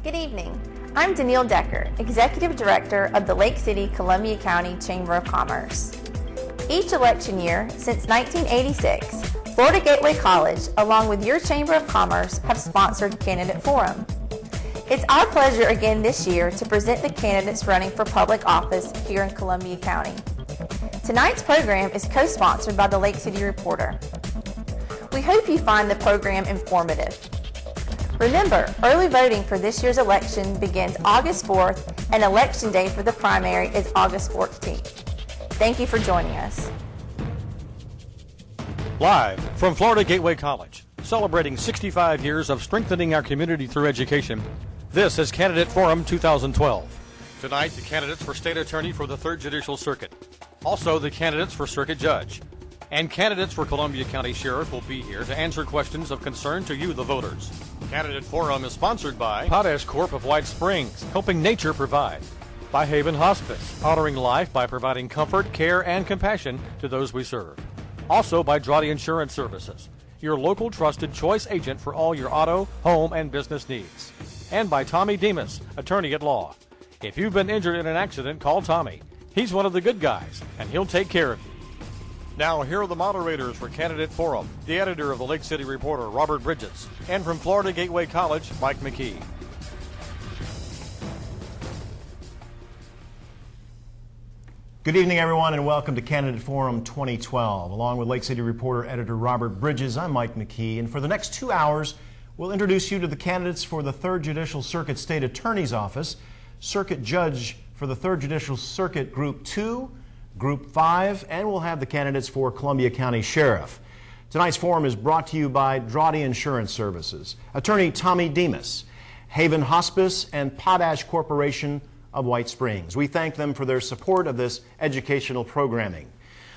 Good evening. I'm Danielle Decker, Executive Director of the Lake City, Columbia County Chamber of Commerce. Each election year since 1986, Florida Gateway College, along with your Chamber of Commerce, have sponsored Candidate Forum. It's our pleasure again this year to present the candidates running for public office here in Columbia County. Tonight's program is co-sponsored by the Lake City Reporter. We hope you find the program informative. Remember, early voting for this year's election begins August 4th, and Election Day for the primary is August 14th. Thank you for joining us. Live from Florida Gateway College, celebrating 65 years of strengthening our community through education, this is Candidate Forum 2012. Tonight, the candidates for State Attorney for the 3rd Judicial Circuit, also the candidates for Circuit Judge, and candidates for Columbia County Sheriff will be here to answer questions of concern to you, the voters. Candidate Forum is sponsored by Potash Corp of White Springs, helping nature provide. By Haven Hospice, honoring life by providing comfort, care, and compassion to those we serve. Also by Drawdy Insurance Services, your local trusted choice agent for all your auto, home, and business needs. And by Tommy Demas, attorney at law. If you've been injured in an accident, call Tommy. He's one of the good guys, and he'll take care of you. Now, here are the moderators for Candidate Forum, the editor of the Lake City Reporter, Robert Bridges, and from Florida Gateway College, Mike McKee. Good evening, everyone, and welcome to Candidate Forum 2012. Along with Lake City Reporter editor Robert Bridges, I'm Mike McKee, and for the next 2 hours, we'll introduce you to the candidates for the 3rd Judicial Circuit State Attorney's Office, Circuit Judge for the 3rd Judicial Circuit Group 2, Group 5, and we'll have the candidates for Columbia County Sheriff. Tonight's forum is brought to you by Drawdy Insurance Services, attorney Tommy Demas, Haven Hospice, and Potash Corporation of White Springs. We thank them for their support of this educational programming.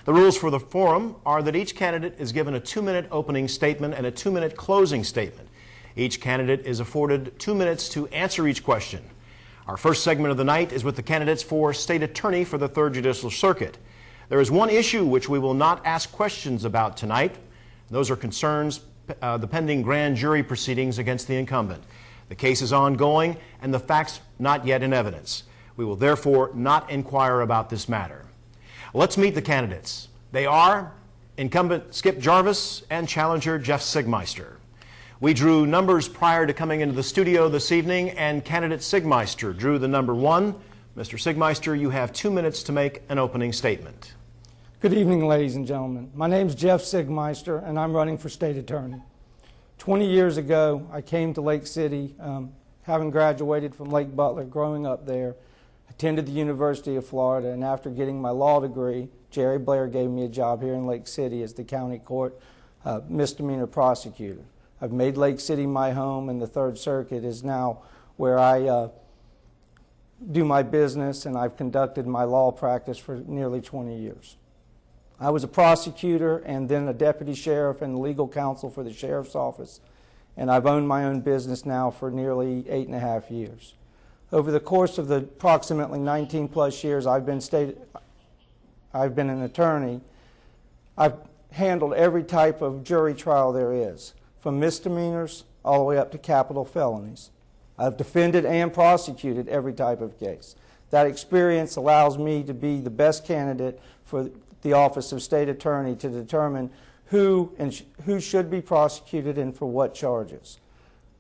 The rules for the forum are that each candidate is given a 2-minute opening statement and a 2-minute closing statement. Each candidate is afforded 2 minutes to answer each question. Our first segment of the night is with the candidates for State Attorney for the 3rd Judicial Circuit. There is one issue which we will not ask questions about tonight. Those are concerns the pending grand jury proceedings against the incumbent. The case is ongoing and the facts not yet in evidence. We will therefore not inquire about this matter. Let's meet the candidates. They are incumbent Skip Jarvis and challenger Jeff Siegmeister. We drew numbers prior to coming into the studio this evening, and candidate Siegmeister drew the number 1. Mr. Siegmeister, you have 2 minutes to make an opening statement. Good evening, ladies and gentlemen. My name is Jeff Siegmeister, and I'm running for State Attorney. 20 years ago, I came to Lake City, having graduated from Lake Butler, growing up there, attended the University of Florida, and after getting my law degree, Jerry Blair gave me a job here in Lake City as the county court misdemeanor prosecutor. I've made Lake City my home, and the 3rd Circuit is now where I do my business, and I've conducted my law practice for nearly 20 years. I was a prosecutor and then a deputy sheriff and legal counsel for the sheriff's office, and I've owned my own business now for nearly 8.5 years. Over the course of the approximately 19 plus years I've been an attorney, I've handled every type of jury trial there is, from misdemeanors all the way up to capital felonies. I've defended and prosecuted every type of case. That experience allows me to be the best candidate for the office of State Attorney to determine who should be prosecuted and for what charges.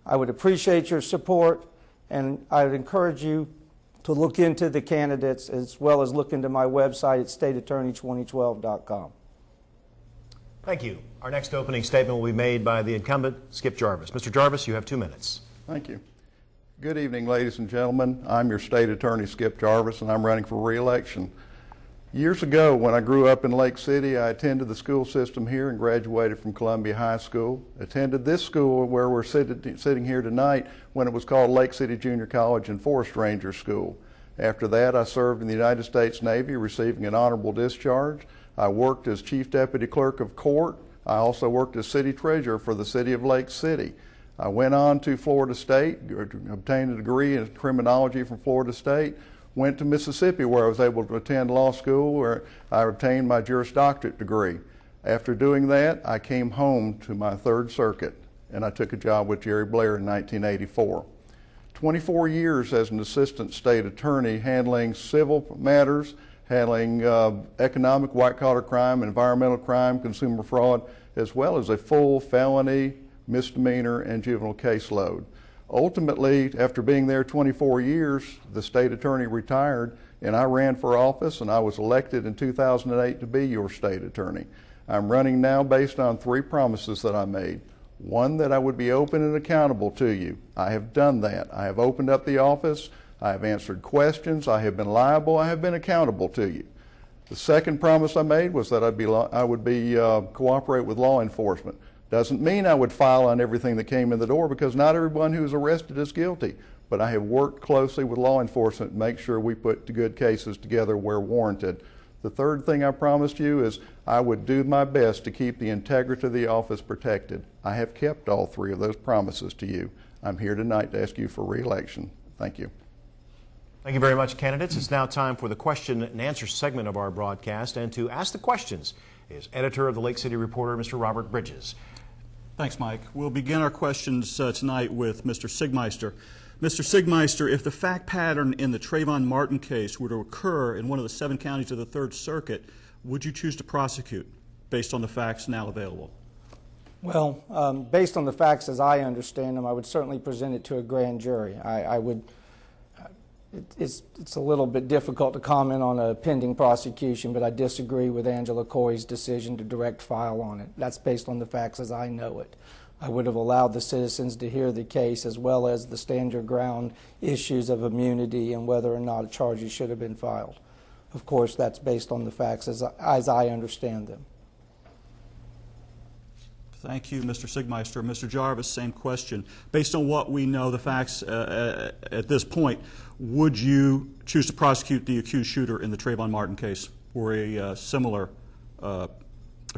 I would appreciate your support, and I would encourage you to look into the candidates as well as look into my website at stateattorney2012.com. Thank you. Our next opening statement will be made by the incumbent, Skip Jarvis. Mr. Jarvis, you have 2 minutes. Thank you. Good evening, ladies and gentlemen. I'm your state attorney, Skip Jarvis, and I'm running for re-election. Years ago, when I grew up in Lake City, I attended the school system here and graduated from Columbia High School. Attended this school where we're sitting here tonight when it was called Lake City Junior College and Forest Ranger School. After that, I served in the United States Navy, receiving an honorable discharge. I worked as Chief Deputy Clerk of Court. I also worked as City Treasurer for the City of Lake City. I went on to Florida State, obtained a degree in criminology from Florida State, went to Mississippi where I was able to attend law school where I obtained my Juris Doctorate degree. After doing that, I came home to my 3rd Circuit and I took a job with Jerry Blair in 1984. 24 years as an assistant state attorney handling civil matters, handling economic white-collar crime, environmental crime, consumer fraud, as well as a full felony, misdemeanor, and juvenile caseload. Ultimately, after being there 24 years, the state attorney retired, and I ran for office, and I was elected in 2008 to be your state attorney. I'm running now based on 3 promises that I made. One, that I would be open and accountable to you. I have done that. I have opened up the office. I have answered questions. I have been liable. I have been accountable to you. The second promise I made was that I would cooperate with law enforcement. Doesn't mean I would file on everything that came in the door, because not everyone who is arrested is guilty. But I have worked closely with law enforcement to make sure we put good cases together where warranted. The third thing I promised you is I would do my best to keep the integrity of the office protected. I have kept all 3 of those promises to you. I'm here tonight to ask you for re-election. Thank you. Thank you very much, candidates. It's now time for the question and answer segment of our broadcast. And to ask the questions is editor of the Lake City Reporter, Mr. Robert Bridges. Thanks, Mike. We'll begin our questions tonight with Mr. Siegmeister. Mr. Siegmeister, if the fact pattern in the Trayvon Martin case were to occur in one of the 7 counties of the Third Circuit, would you choose to prosecute based on the facts now available? Well, based on the facts as I understand them, I would certainly present it to a grand jury. It's a little bit difficult to comment on a pending prosecution, but I disagree with Angela Coy's decision to direct file on it. That's based on the facts as I know it. I would have allowed the citizens to hear the case, as well as the stand your ground issues of immunity and whether or not charges should have been filed. Of course, that's based on the facts as I understand them. Thank you, Mr. Siegmeister. Mr. Jarvis, same question. Based on what we know, the facts at this point, would you choose to prosecute the accused shooter in the Trayvon Martin case were a similar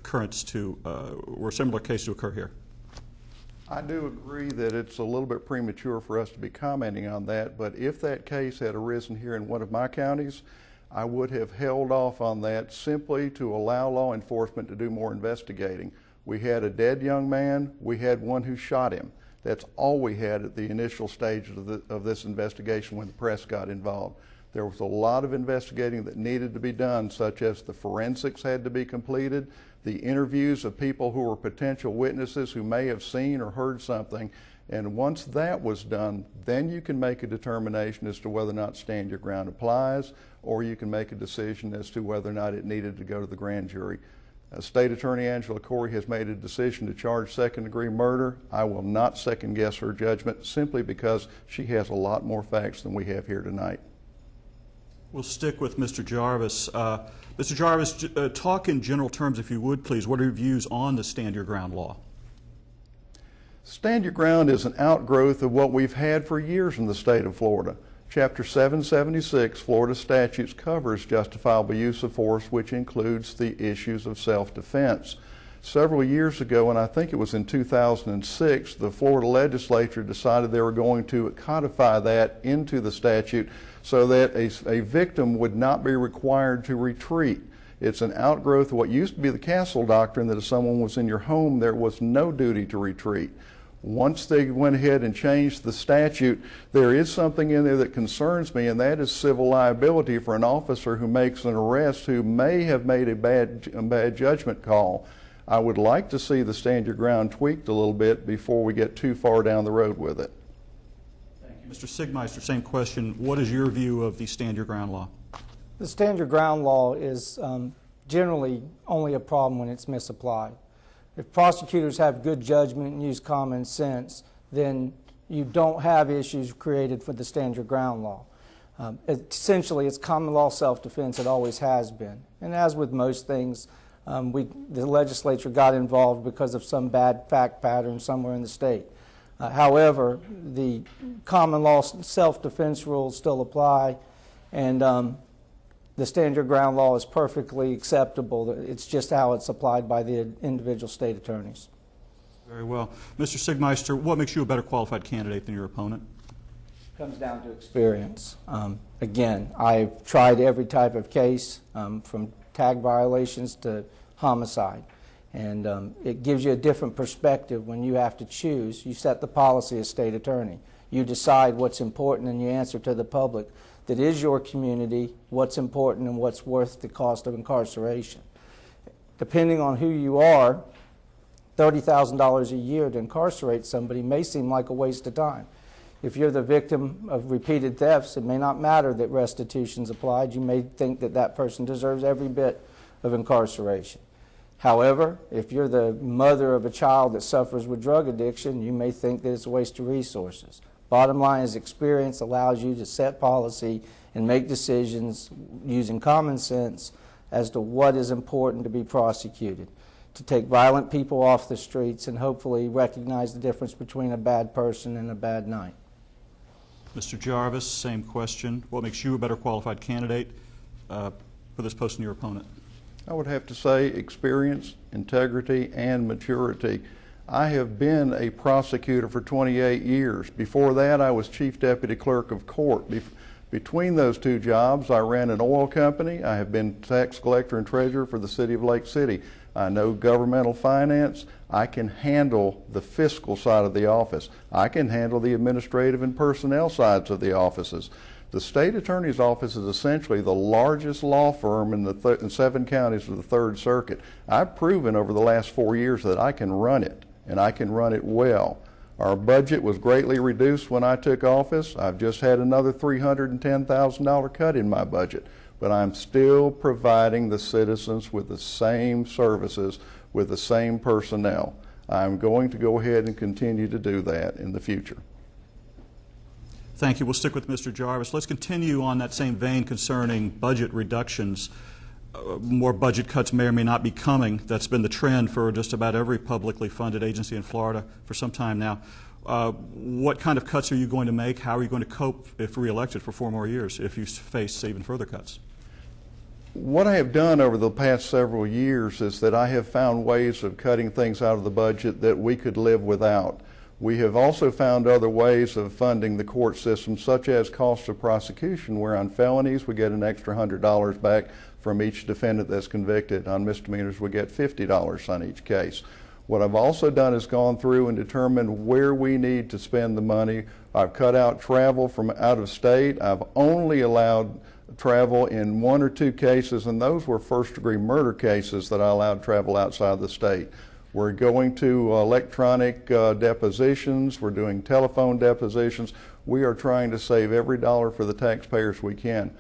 case to occur here? I do agree that it's a little bit premature for us to be commenting on that, but if that case had arisen here in one of my counties, I would have held off on that simply to allow law enforcement to do more investigating. We had a dead young man. We had one who shot him. That's all we had at the initial stage of this investigation when the press got involved. There was a lot of investigating that needed to be done, such as the forensics had to be completed, the interviews of people who were potential witnesses who may have seen or heard something. And once that was done, then you can make a determination as to whether or not stand your ground applies, or you can make a decision as to whether or not it needed to go to the grand jury. State Attorney Angela Coy has made a decision to charge second-degree murder. I will not second-guess her judgment simply because she has a lot more facts than we have here tonight. We'll stick with Mr. Jarvis. Mr. Jarvis, talk in general terms, if you would, please. What are your views on the Stand Your Ground law? Stand Your Ground is an outgrowth of what we've had for years in the state of Florida. Chapter 776, Florida statutes, covers justifiable use of force, which includes the issues of self-defense. Several years ago, and I think it was in 2006, the Florida legislature decided they were going to codify that into the statute so that a victim would not be required to retreat. It's an outgrowth of what used to be the castle doctrine, that if someone was in your home, there was no duty to retreat. Once they went ahead and changed the statute, there is something in there that concerns me, and that is civil liability for an officer who makes an arrest who may have made a bad judgment call. I would like to see the Stand Your Ground tweaked a little bit before we get too far down the road with it. Thank you. Mr. Siegmeister, same question. What is your view of the Stand Your Ground law? The Stand Your Ground law is generally only a problem when it's misapplied. If prosecutors have good judgment and use common sense, then you don't have issues created for the Stand Your Ground law. Essentially, it's common law self-defense. It always has been. And as with most things, the legislature got involved because of some bad fact pattern somewhere in the state. However, the common law self-defense rules still apply, and the Stand Your Ground law is perfectly acceptable. It's just how it's applied by the individual state attorneys. Very well. Mr. Siegmeister, what makes you a better qualified candidate than your opponent? Comes down to experience. Again, I've tried every type of case, from tag violations to homicide. And it gives you a different perspective when you have to choose. You set the policy as state attorney. You decide what's important and you answer to the public that is your community, what's important and what's worth the cost of incarceration. Depending on who you are, $30,000 a year to incarcerate somebody may seem like a waste of time. If you're the victim of repeated thefts, it may not matter that restitution's applied. You may think that that person deserves every bit of incarceration. However, if you're the mother of a child that suffers with drug addiction, you may think that it's a waste of resources. Bottom line is experience allows you to set policy and make decisions using common sense as to what is important to be prosecuted, to take violent people off the streets and hopefully recognize the difference between a bad person and a bad night. Mr. Jarvis, same question. What makes you a better qualified candidate for this post than your opponent? I would have to say experience, integrity, and maturity. I have been a prosecutor for 28 years. Before that, I was Chief Deputy Clerk of Court. Between those two jobs, I ran an oil company. I have been tax collector and treasurer for the city of Lake City. I know governmental finance. I can handle the fiscal side of the office. I can handle the administrative and personnel sides of the offices. The state attorney's office is essentially the largest law firm in the 7 counties of the Third Circuit. I've proven over the last 4 years that I can run it, and I can run it well. Our budget was greatly reduced when I took office. I've just had another $310,000 cut in my budget, but I'm still providing the citizens with the same services, with the same personnel. I'm going to go ahead and continue to do that in the future. Thank you. We'll stick with Mr. Jarvis. Let's continue on that same vein concerning budget reductions. More budget cuts may or may not be coming. That's been the trend for just about every publicly funded agency in Florida for some time now. What kind of cuts are you going to make? How are you going to cope if reelected for 4 more years if you face even further cuts? What I have done over the past several years is that I have found ways of cutting things out of the budget that we could live without. We have also found other ways of funding the court system, such as cost of prosecution, where on felonies we get an extra $100 back from each defendant that's convicted. On misdemeanors we get $50 on each case. What I've also done is gone through and determined where we need to spend the money. I've cut out travel from out of state. I've only allowed travel in 1 or 2 cases, and those were first-degree murder cases that I allowed travel outside the state. We're going to electronic depositions. We're doing telephone depositions. We are trying to save every dollar for the taxpayers we can.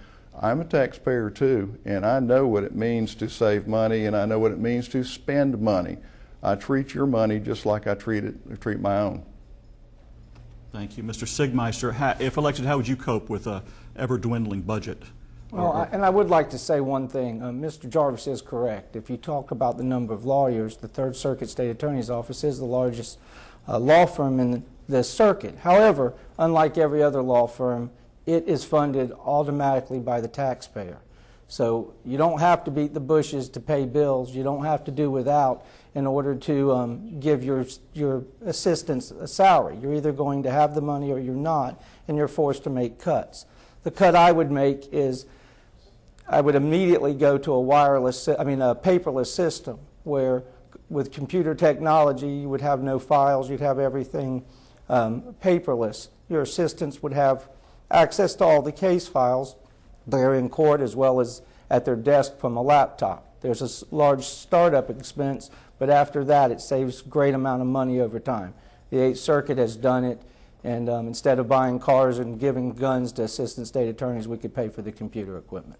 I'm a taxpayer too, and I know what it means to save money, and I know what it means to spend money. I treat your money just like I treat my own. Thank you. Mr. Siegmeister, if elected, how would you cope with an ever-dwindling budget? Well, and I would like to say one thing. Mr. Jarvis is correct. If you talk about the number of lawyers, the Third Circuit State Attorney's Office is the largest law firm in the circuit. However, unlike every other law firm, it is funded automatically by the taxpayer. So you don't have to beat the bushes to pay bills. You don't have to do without in order to give your assistants a salary. You're either going to have the money or you're not, and you're forced to make cuts. The cut I would make is I would immediately go to a paperless system where with computer technology you would have no files, you'd have everything paperless. Your assistants would have access to all the case files there in court as well as at their desk from a laptop. There's a large startup expense, but after that it saves a great amount of money over time. The 8th Circuit has done it, and instead of buying cars and giving guns to assistant state attorneys, we could pay for the computer equipment.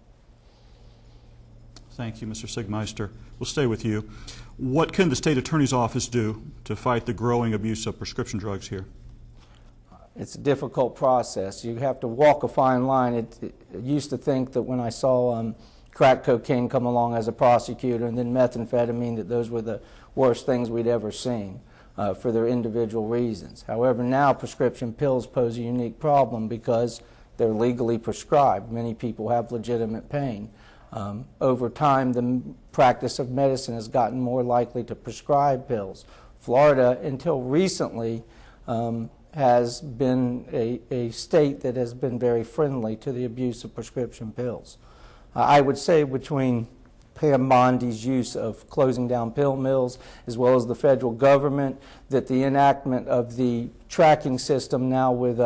Thank you, Mr. Siegmeister. We'll stay with you. What can the state attorney's office do to fight the growing abuse of prescription drugs here? It's a difficult process. You have to walk a fine line. I used to think that when I saw crack cocaine come along as a prosecutor and then methamphetamine, that those were the worst things we'd ever seen for their individual reasons. However, now prescription pills pose a unique problem because they're legally prescribed. Many people have legitimate pain. Over time, the practice of medicine has gotten more likely to prescribe pills. Florida, until recently, has been a state that has been very friendly to the abuse of prescription pills. I would say between Pam Bondi's use of closing down pill mills as well as the federal government, that the enactment of the tracking system now with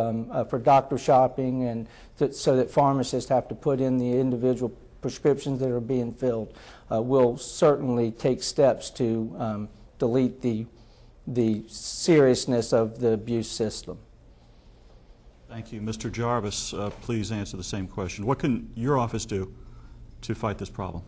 for doctor shopping, and so that pharmacists have to put in the individual prescriptions that are being filled. We'll certainly take steps to delete the seriousness of the abuse system. Thank you. Mr. Jarvis, please answer the same question. What can your office do to fight this problem?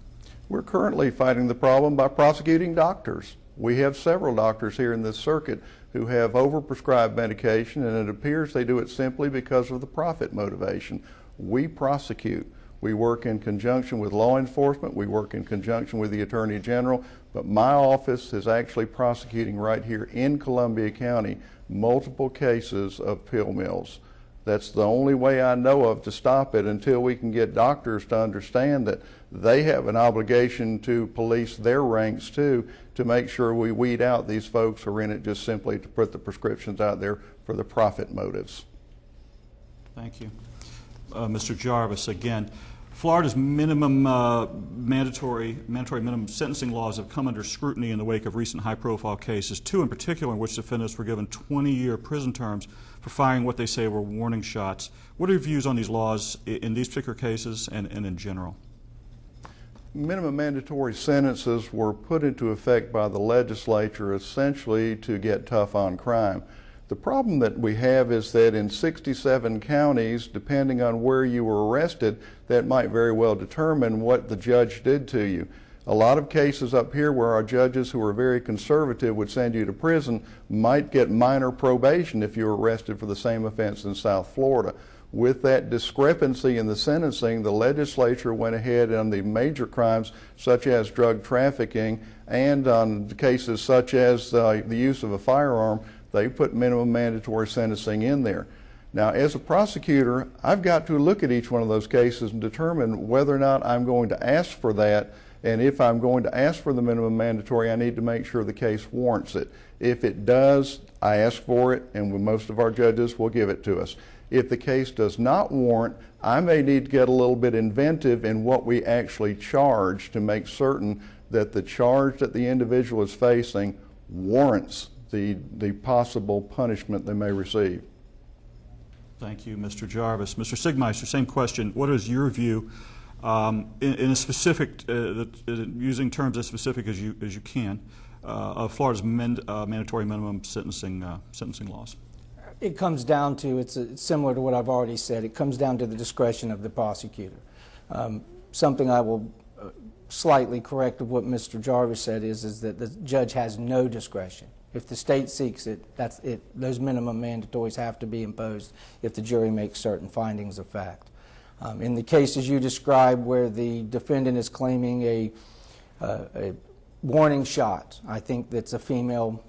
We're currently fighting the problem by prosecuting doctors. We have several doctors here in this circuit who have overprescribed medication, and it appears they do it simply because of the profit motivation. We prosecute. We work in conjunction with law enforcement. We work in conjunction with the Attorney General. But my office is actually prosecuting right here in Columbia County multiple cases of pill mills. That's the only way I know of to stop it, until we can get doctors to understand that they have an obligation to police their ranks too, to make sure we weed out these folks who are in it just simply to put the prescriptions out there for the profit motives. Thank you. Mr. Jarvis, again, Florida's mandatory minimum sentencing laws have come under scrutiny in the wake of recent high-profile cases, two in particular in which defendants were given 20-year prison terms for firing what they say were warning shots. What are your views on these laws in these particular cases and in general? Minimum mandatory sentences were put into effect by the legislature essentially to get tough on crime. The problem that we have is that in 67 counties, depending on where you were arrested, that might very well determine what the judge did to you. A lot of cases up here where our judges who are very conservative would send you to prison might get minor probation if you were arrested for the same offense in South Florida. With that discrepancy in the sentencing, the legislature went ahead on the major crimes such as drug trafficking, and on cases such as the use of a firearm, they put minimum mandatory sentencing in there. Now, as a prosecutor, I've got to look at each one of those cases and determine whether or not I'm going to ask for that, and if I'm going to ask for the minimum mandatory, I need to make sure the case warrants it. If it does, I ask for it, and most of our judges will give it to us. If the case does not warrant, I may need to get a little bit inventive in what we actually charge to make certain that the charge that the individual is facing warrants the possible punishment they may receive. Thank you, Mr. Jarvis. Mr. Siegmeister, same question. What is your view in a specific, using terms as specific as you can, of Florida's mandatory minimum sentencing laws? It comes down to, it's similar to what I've already said, it comes down to the discretion of the prosecutor. Something I will slightly correct of what Mr. Jarvis said is that the judge has no discretion. If the state seeks it, that's it. Those minimum mandatories have to be imposed if the jury makes certain findings of fact. In the cases you described where the defendant is claiming a warning shot, I think that's a female,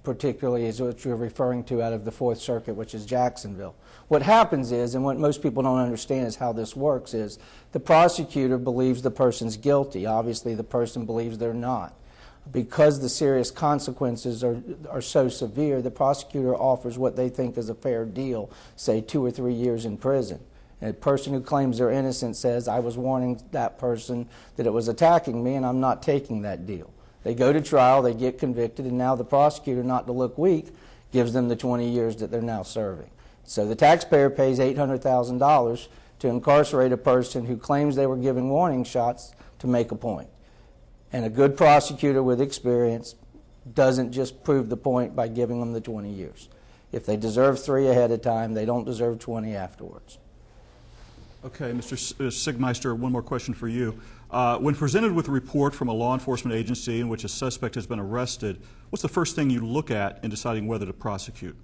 particularly is what you're referring to out of the Fourth Circuit, which is Jacksonville. What happens is, and what most people don't understand is how this works, is the prosecutor believes the person's guilty. Obviously, the person believes they're not. Because the serious consequences are so severe, the prosecutor offers what they think is a fair deal, say 2 or 3 years in prison. And a person who claims they're innocent says, I was warning that person that it was attacking me and I'm not taking that deal. They go to trial, they get convicted, and now the prosecutor, not to look weak, gives them the 20 years that they're now serving. So the taxpayer pays $800,000 to incarcerate a person who claims they were giving warning shots to make a point. And a good prosecutor with experience doesn't just prove the point by giving them the 20 years. If they deserve 3 ahead of time, they don't deserve 20 afterwards. Okay, Mr. Siegmeister, one more question for you. When presented with a report from a law enforcement agency in which a suspect has been arrested, what's the first thing you look at in deciding whether to prosecute?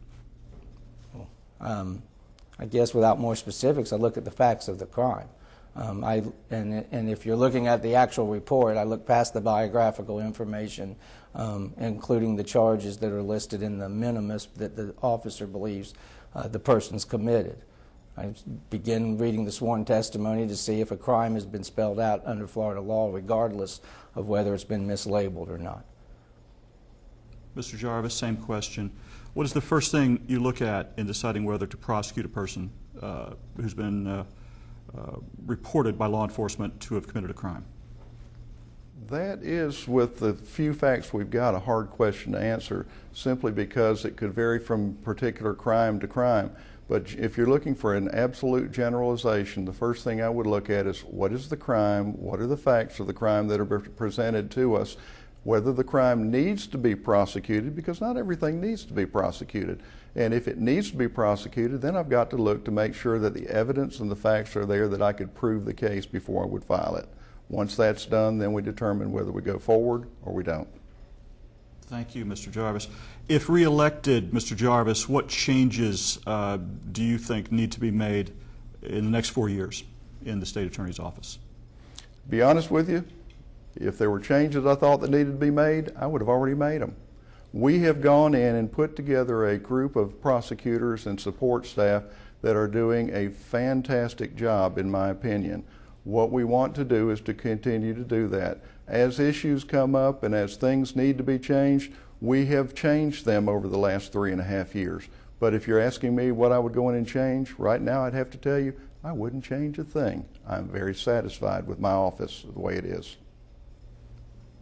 I guess without more specifics, I look at the facts of the crime. And if you're looking at the actual report, I look past the biographical information, including the charges that are listed in the minimus that the officer believes the person's committed. I begin reading the sworn testimony to see if a crime has been spelled out under Florida law, regardless of whether it's been mislabeled or not. Mr. Jarvis, same question. What is the first thing you look at in deciding whether to prosecute a person who's been reported by law enforcement to have committed a crime? That is, with the few facts we've got, a hard question to answer, simply because it could vary from particular crime to crime. But if you're looking for an absolute generalization, the first thing I would look at is what is the crime, what are the facts of the crime that are presented to us, whether the crime needs to be prosecuted, because not everything needs to be prosecuted. And if it needs to be prosecuted, then I've got to look to make sure that the evidence and the facts are there that I could prove the case before I would file it. Once that's done, then we determine whether we go forward or we don't. Thank you, Mr. Jarvis. If reelected, Mr. Jarvis, what changes do you think need to be made in the next 4 years in the State Attorney's Office? To be honest with you, if there were changes I thought that needed to be made, I would have already made them. We have gone in and put together a group of prosecutors and support staff that are doing a fantastic job, in my opinion. What we want to do is to continue to do that. As issues come up and as things need to be changed, we have changed them over the last 3.5 years. But if you're asking me what I would go in and change, right now I'd have to tell you I wouldn't change a thing. I'm very satisfied with my office the way it is.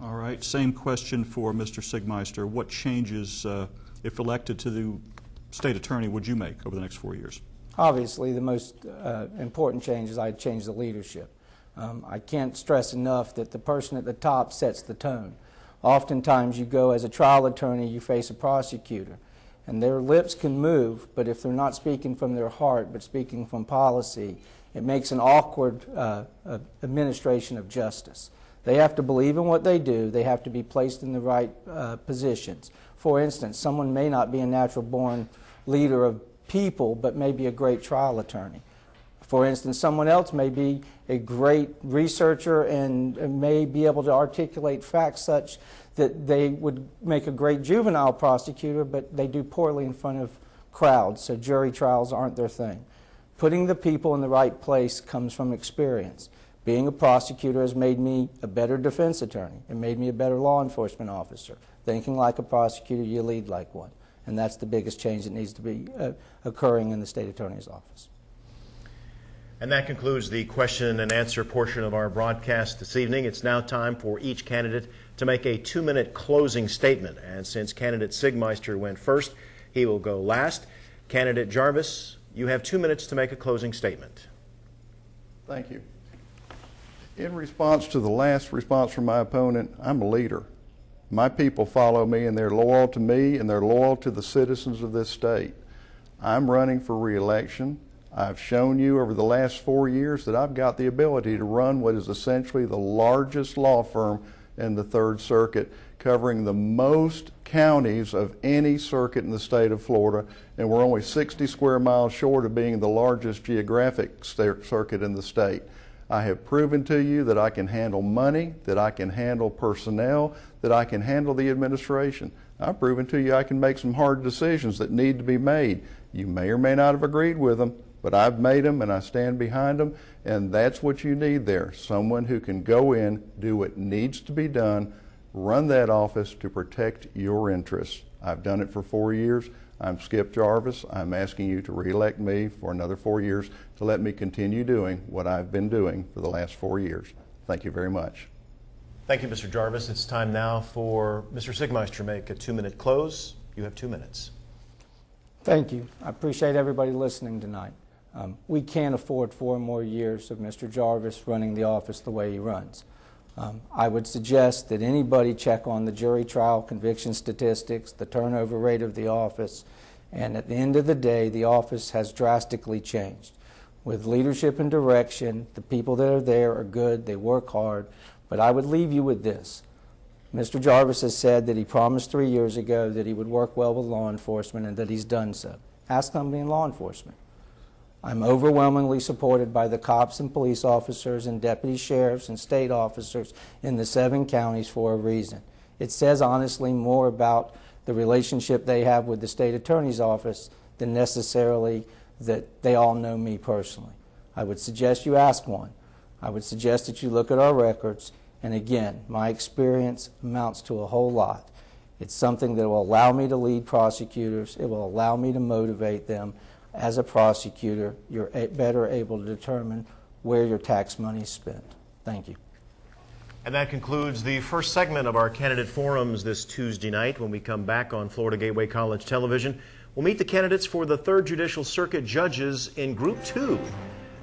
All right, same question for Mr. Siegmeister. What changes, if elected to the State Attorney, would you make over the next 4 years? Obviously, the most important change is I'd change the leadership. I can't stress enough that the person at the top sets the tone. Oftentimes you go as a trial attorney, you face a prosecutor, and their lips can move, but if they're not speaking from their heart, but speaking from policy, it makes an awkward administration of justice. They have to believe in what they do. They have to be placed in the right positions. For instance, someone may not be a natural-born leader of people, but may be a great trial attorney. For instance, someone else may be a great researcher and may be able to articulate facts such that they would make a great juvenile prosecutor, but they do poorly in front of crowds, so jury trials aren't their thing. Putting the people in the right place comes from experience. Being a prosecutor has made me a better defense attorney. It made me a better law enforcement officer. Thinking like a prosecutor, you lead like one. And that's the biggest change that needs to be occurring in the State Attorney's Office. And that concludes the question and answer portion of our broadcast this evening. It's now time for each candidate to make a 2-minute closing statement. And since candidate Siegmeister went first, he will go last. Candidate Jarvis, you have 2 minutes to make a closing statement. Thank you. In response to the last response from my opponent, I'm a leader. My people follow me, and they're loyal to me, and they're loyal to the citizens of this state. I'm running for re-election. I've shown you over the last 4 years that I've got the ability to run what is essentially the largest law firm in the Third Circuit, covering the most counties of any circuit in the state of Florida, and we're only 60 square miles short of being the largest geographic circuit in the state. I have proven to you that I can handle money, that I can handle personnel, that I can handle the administration. I've proven to you I can make some hard decisions that need to be made. You may or may not have agreed with them, but I've made them and I stand behind them, and that's what you need there. Someone who can go in, do what needs to be done, run that office to protect your interests. I've done it for 4 years. I'm Skip Jarvis. I'm asking you to re-elect me for another 4 years to let me continue doing what I've been doing for the last 4 years. Thank you very much. Thank you, Mr. Jarvis. It's time now for Mr. Siegmeister to make a 2-minute close. You have 2 minutes. Thank you. I appreciate everybody listening tonight. We can't afford 4 more years of Mr. Jarvis running the office the way he runs. I would suggest that anybody check on the jury trial conviction statistics, the turnover rate of the office, and at the end of the day, the office has drastically changed. With leadership and direction, the people that are there are good, they work hard, but I would leave you with this. Mr. Jarvis has said that he promised 3 years ago that he would work well with law enforcement and that he's done so. Ask somebody in law enforcement. I'm overwhelmingly supported by the cops and police officers and deputy sheriffs and state officers in the 7 counties for a reason. It says honestly more about the relationship they have with the state attorney's office than necessarily that they all know me personally. I would suggest you ask one. I would suggest that you look at our records, and again, my experience amounts to a whole lot. It's something that will allow me to lead prosecutors. It will allow me to motivate them. As a prosecutor, you're better able to determine where your tax money is spent. Thank you. And that concludes the first segment of our candidate forums this Tuesday night. When we come back on Florida Gateway College Television, we'll meet the candidates for the 3rd Judicial Circuit judges in Group 2.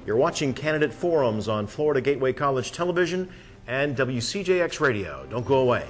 You're watching Candidate Forums on Florida Gateway College Television and WCJX Radio. Don't go away.